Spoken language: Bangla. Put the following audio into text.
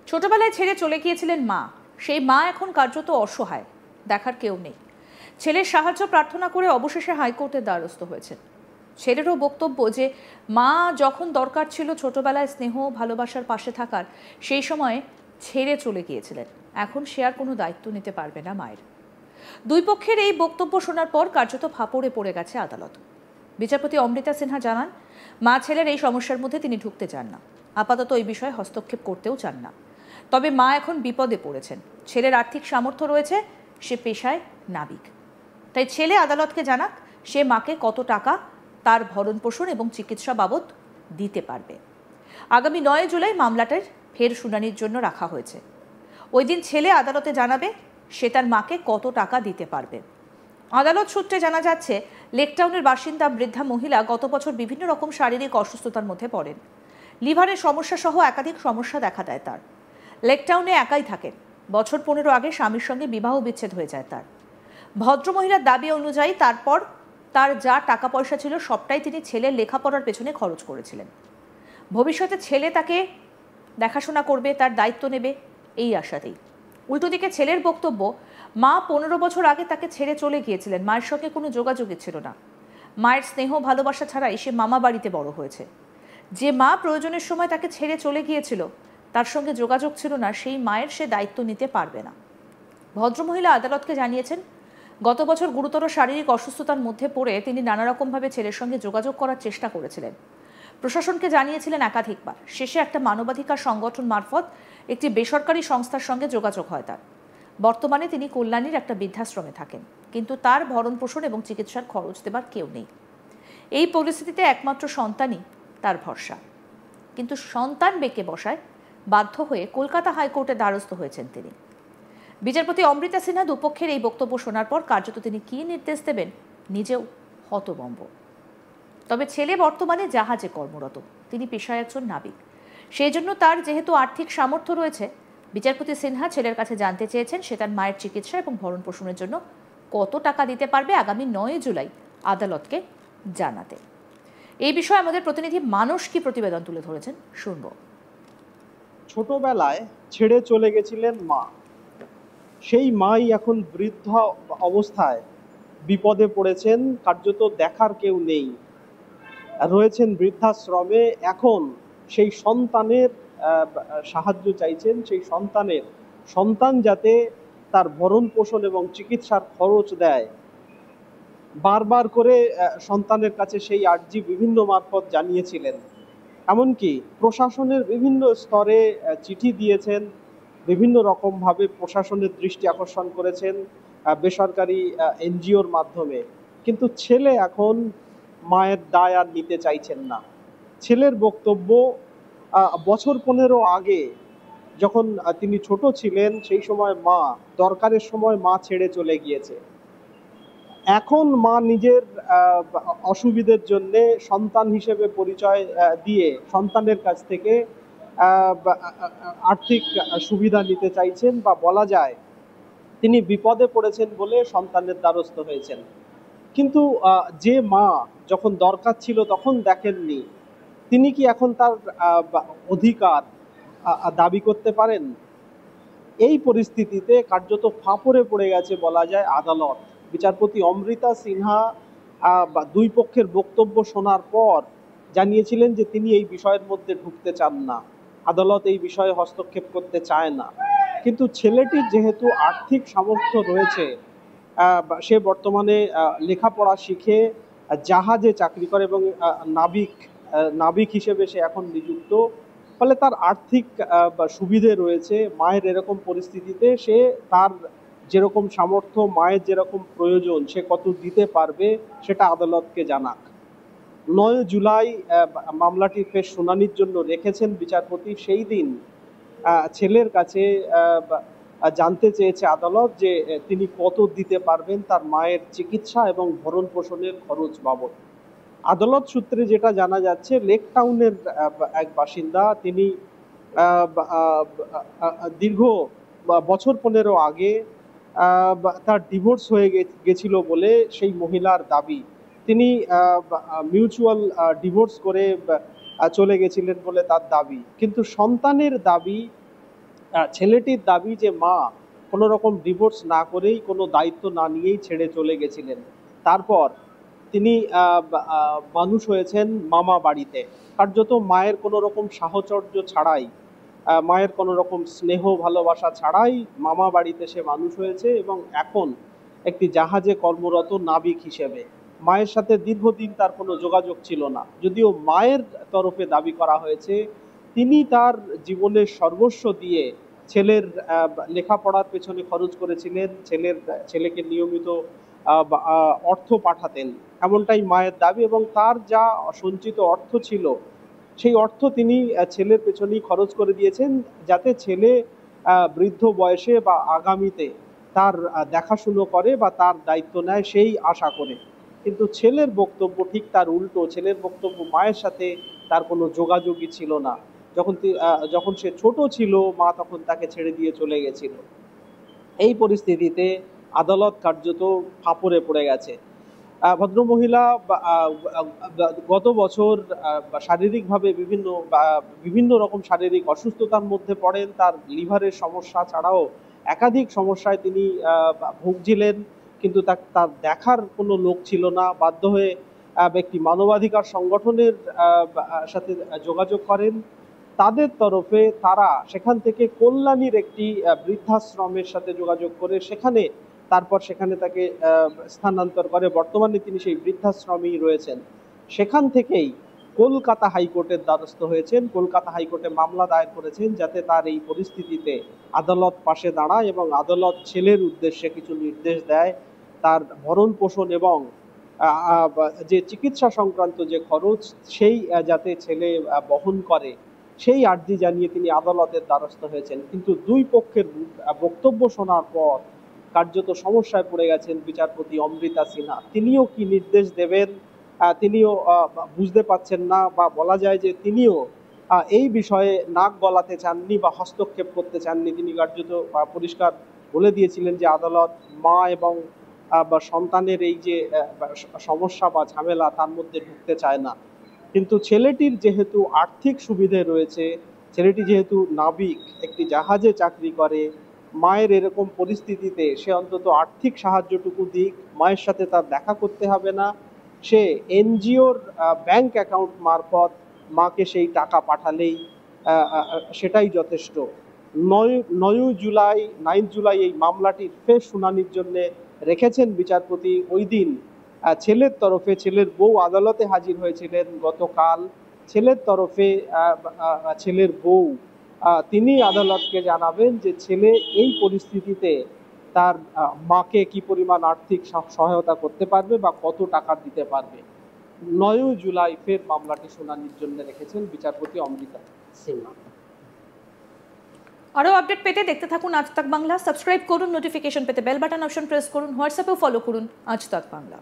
ছোটবেলায় ছেড়ে চলে গিয়েছিলেন মা। সেই মা এখন কার্যত অসহায়, দেখার কেউ নেই। ছেলের সাহায্য প্রার্থনা করে অবশেষে হাইকোর্টের দ্বারস্থ হয়েছেন। ছেলেরও বক্তব্য যে মা যখন দরকার ছিল ছোটবেলায় স্নেহ ভালোবাসার পাশে থাকার, সেই সময় ছেড়ে চলে গিয়েছিলেন। এখন সে আর কোনো দায়িত্ব নিতে পারবে না মায়ের। দুই পক্ষের এই বক্তব্য শোনার পর কার্যত ফাপড়ে পড়ে গেছে আদালত। বিচারপতি অমৃতা সিনহা জানান, মা ছেলের এই সমস্যার মধ্যে তিনি ঢুকতে চান না, আপাতত এই বিষয়ে হস্তক্ষেপ করতেও চান না। তবে মা এখন বিপদে পড়েছেন। ছেলের আর্থিক সামর্থ্য রয়েছে, সে পেশায় নাবিক। তাই ছেলে আদালতকে জানাক সে মাকে কত টাকা তার ভরণ পোষণ এবং চিকিৎসা বাবদ দিতে পারবে। আগামী 9 জুলাই মামলাটার ফের শুনানির জন্য রাখা হয়েছে। ওই দিন ছেলে আদালতে জানাবে সে তার মাকে কত টাকা দিতে পারবে। আদালত সূত্রে জানা যাচ্ছে, লেকটাউনের বাসিন্দা বৃদ্ধা মহিলা গত বছর বিভিন্ন রকম শারীরিক অসুস্থতার মধ্যে পড়েন। লিভারের সমস্যা সহ একাধিক সমস্যা দেখা দেয় তার। লেকটাউনে একাই থাকেন। বছর 15 আগে স্বামীর সঙ্গে বিবাহ বিচ্ছেদ হয়ে যায় তার। ভদ্রমহিলার দাবি অনুযায়ী তারপর তার যা টাকা পয়সা ছিল সবটাই তিনি ছেলের লেখাপড়ার পেছনে খরচ করেছিলেন। ভবিষ্যতে ছেলে তাকে দেখাশোনা করবে, তার দায়িত্ব নেবে, এই আশাতেই। উল্টো দিকে ছেলের বক্তব্য, মা 15 বছর আগে তাকে ছেড়ে চলে গিয়েছিলেন। মায়ের সঙ্গে কোনো যোগাযোগই ছিল না। মায়ের স্নেহ ভালোবাসা ছাড়াই সে মামা বাড়িতে বড় হয়েছে। যে মা প্রয়োজনের সময় তাকে ছেড়ে চলে গিয়েছিল, তার সঙ্গে যোগাযোগ ছিল না, সেই মায়ের সে দায়িত্ব নিতে পারবে না। ভদ্রমহিলা আদালতকে জানিয়েছেন, গত বছর গুরুতর শারীরিক অসুস্থতার মধ্যে পড়ে তিনি নানা রকমভাবে ছেলের সঙ্গে যোগাযোগ করার চেষ্টা করেছিলেন। প্রশাসনকে জানিয়েছিলেন একাধিকবার। শেষে একটা মানবাধিকার সংগঠন মারফত একটি বেসরকারি সংস্থার সঙ্গে যোগাযোগ হয় তার। বর্তমানে তিনি কল্যাণীর একটা বৃদ্ধাশ্রমে থাকেন, কিন্তু তার ভরণ পোষণ এবং চিকিৎসার খরচ দেবার কেউ নেই। এই পরিস্থিতিতে একমাত্র সন্তানই তার ভরসা। কিন্তু সন্তান বেঁকে বসায় বাধ্য হয়ে কলকাতা হাইকোর্টে দ্বারস্থ হয়েছেন তিনি। বিচারপতি অমৃতা সিনহা দুপক্ষের এই বক্তব্য শোনার পর কার্যত তিনি কী নির্দেশ দেবেন নিজেও হতভম্ব। তবে ছেলে বর্তমানে জাহাজে কর্মরত, তিনি পেশায় একজন নাবিক। সেই জন্য তার যেহেতু আর্থিক সামর্থ্য রয়েছে, বিচারপতি সিনহা ছেলের কাছে জানতে চেয়েছেন সে তার মায়ের চিকিৎসা এবং ভরণ পোষণের জন্য কত টাকা দিতে পারবে আগামী 9 জুলাই আদালতকে জানাতে। এই বিষয়ে আমাদের প্রতিনিধি মানস কি প্রতিবেদন তুলে ধরেছেন, শুনব। ছোটবেলায় ছেড়ে চলে গেছিলেন মা, সেই মাই এখন বৃদ্ধ অবস্থায় বিপদে পড়েছেন। কার্যত দেখার কেউ নেই, রয়েছেন বৃদ্ধাশ্রমে। এখন সেই সন্তানের সাহায্য চাইছেন, সেই সন্তান যাতে তার ভরণ পোষণ এবং চিকিৎসার খরচ দেয়। বারবার করে সন্তানের কাছে সেই আর্জি বিভিন্ন মারফত জানিয়েছিলেন। এমনকি প্রশাসনের বিভিন্ন স্তরে চিঠি দিয়েছেন, বিভিন্ন রকমভাবে প্রশাসনের দৃষ্টি আকর্ষণ করেছেন বেসরকারি এনজিওর মাধ্যমে। কিন্তু ছেলে এখন মায়ের দায় আর নিতে চাইছেন না। ছেলের বক্তব্য, বছর 15 আগে যখন তিনি ছোট ছিলেন, সেই সময় মা দরকারের সময় মা ছেড়ে চলে গিয়েছে। এখন মা নিজের অসুবিধের জন্য সন্তান হিসেবে পরিচয় দিয়ে সন্তানের কাছ থেকে আর্থিক সুবিধা নিতে চাইছেন, বা বলা যায় তিনি বিপদে পড়েছেন বলে সন্তানের দ্বারস্থ হয়েছেন। কিন্তু যে মা যখন দরকার ছিল তখন দেখেননি, তিনি কি এখন তার অধিকার দাবি করতে পারেন? এই পরিস্থিতিতে কার্যত ফাঁপড়ে পড়ে গেছে বলা যায় আদালত। বিচারপতি অমৃতা সিনহা দুই পক্ষের বক্তব্য শোনার পর জানিয়েছিলেন যে তিনি এই বিষয়ের মধ্যে ঢুকতে চান না, আদালত এই বিষয়ে হস্তক্ষেপ করতে চায় না। কিন্তু ছেলেটির যেহেতু আর্থিক সামর্থ্য রয়েছে, সে বর্তমানে লেখাপড়া শিখে জাহাজে চাকরি করে এবং নাবিক হিসেবে সে এখন নিযুক্ত। ফলে তার আর্থিক সুবিধে রয়েছে। মায়ের এরকম পরিস্থিতিতে সে তার যেরকম সামর্থ্য, মায়ের যেরকম প্রয়োজন, সে কত দিতে পারবে সেটা আদালতকে জানাক। 9 জুলাই মামলাটি ফের শুনানির জন্য রেখেছেন বিচারপতি। সেই দিন ছেলের কাছে জানতে চেয়েছে আদালত যে তিনি কত দিতে পারবেন তার মায়ের চিকিৎসা এবং ভরণ পোষণের খরচ বাবদ। আদালত সূত্রে যেটা জানা যাচ্ছে, লেকটাউনের এক বাসিন্দা, তিনি দীর্ঘ বছর 15 আগে তার ডিভোর্স হয়ে গেছিল বলে সেই মহিলার দাবি। তিনি মিউচুয়াল ডিভোর্স করে চলে গেছিলেন বলে তার দাবি। কিন্তু সন্তানের দাবি ছেলেটির দাবি যে মা কোনো রকম ডিভোর্স না করেই, কোনো দায়িত্ব না নিয়েই ছেড়ে চলে গেছিলেন। তারপর তিনি মানুষ হয়েছেন মামা বাড়িতে, কার্যত মায়ের কোনো রকম সাহচর্য ছাড়াই, মায়ের কোনো রকম স্নেহ ভালোবাসা ছাড়াই মামা বাড়িতে সে মানুষ হয়েছে এবং এখন একটি জাহাজে কর্মরত নাবিক হিসেবে। মায়ের সাথে দীর্ঘদিন তার কোনো যোগাযোগ ছিল না, যদিও মায়ের তরফে দাবি করা হয়েছে তিনি তার জীবনের সর্বস্ব দিয়ে ছেলের লেখাপড়ার পেছনে খরচ করেছিলেন, ছেলেকে নিয়মিত অর্থ পাঠাতেন, এমনটাই মায়ের দাবি। এবং তার যা সঞ্চিত অর্থ ছিল সেই অর্থ তিনি ছেলের পেছনেই খরচ করে দিয়েছেন, যাতে ছেলে বৃদ্ধ বয়সে বা আগামীতে তার দেখাশুনো করে বা তার দায়িত্ব নেয়, সেই আশা করে। কিন্তু ছেলের বক্তব্য ঠিক তার উল্টো। ছেলের বক্তব্য মায়ের সাথে তার কোনো যোগাযোগই ছিল না। যখন সে ছোট ছিল মা তখন তাকে ছেড়ে দিয়ে চলে গেছিল। এই পরিস্থিতিতে আদালত কার্যত ফাঁপড়ে পড়ে গেছে। ভদ্রমহিলা গত বছর শারীরিকভাবে বিভিন্ন রকম শারীরিক অসুস্থতার মধ্যে পড়েন। তার লিভারের সমস্যা ছাড়াও একাধিক সমস্যায় তিনি ভুগছিলেন, কিন্তু তার দেখার কোনো লোক ছিল না। বাধ্য হয়ে একটি মানবাধিকার সংগঠনের সাথে যোগাযোগ করেন। তাদের তরফে তারা সেখান থেকে কল্যাণীর একটি বৃদ্ধাশ্রমের সাথে যোগাযোগ করে সেখানে তাকে স্থানান্তর করে। বর্তমানে তিনি সেই বৃদ্ধাশ্রমেই রয়েছেন। সেখান থেকেই কলকাতা হাইকোর্টের দ্বারস্থ হয়েছেন, কলকাতা হাইকোর্টে মামলা দায়ের করেছেন, যাতে তার এই পরিস্থিতিতে আদালত পাশে দাঁড়ায় এবং আদালত ছেলের উদ্দেশ্যে কিছু নির্দেশ দেয়। তার ভরণ পোষণ এবং যে চিকিৎসা সংক্রান্ত যে খরচ সেই যাতে ছেলে বহন করে, সেই আর্জি জানিয়ে তিনি আদালতের দ্বারস্থ হয়েছেন। কিন্তু দুই পক্ষের বক্তব্য শোনার পর কার্যত সমস্যায় পড়ে গেছেন বিচারপতি অমৃতা সিনহা। তিনিও কি নির্দেশ দেবেন তিনিও বুঝতে পারছেন না, বা বলা যায় যে তিনিও এই বিষয়ে নাক গলাতে চাননি বা হস্তক্ষেপ করতে চাননি। তিনি কার্যত পরিষ্কার বলে দিয়েছিলেন যে আদালত মা এবং বা সন্তানের এই যে সমস্যা বা ঝামেলা তার মধ্যে ঢুকতে চায় না। কিন্তু ছেলেটির যেহেতু আর্থিক সুবিধে রয়েছে, ছেলেটি যেহেতু নাবিক, একটি জাহাজে চাকরি করে, মায়ের এরকম পরিস্থিতিতে সে অন্তত আর্থিক সাহায্যটুকু দিক, মায়ের সাথে তার দেখা করতে হবে না, সে এনজিওর ব্যাংক অ্যাকাউন্ট মারফত মাকে সেই টাকা পাঠালেই সেটাই যথেষ্ট। 9 জুলাই এই মামলাটির ফের শুনানির জন্য রেখেছেন বিচারপতি। ওই দিন ছেলের তরফে ছেলের বউ আদালতে হাজির হয়েছিলেন গতকাল। ছেলের তরফে ছেলের বউ তিনি আদালতকে জানাবেন যে ছেলে এই পরিস্থিতিতে তার মাকে কি পরিমাণ আর্থিক সহায়তা করতে পারবে বা কত টাকা দিতে পারবে। 9 জুলাই ফের মামলাটি শুনানির জন্য রেখেছেন বিচারপতি অমৃতা সিনহা। আরও আপডেট পেতে দেখতে থাকুন আজ তাক বাংলা। সাবস্ক্রাইব করুন, নোটিফিকেশন পেতে বেল বাটন অপশন প্রেস করুন, হোয়াটসঅ্যাপেও ফলো করুন আজ তাক বাংলা।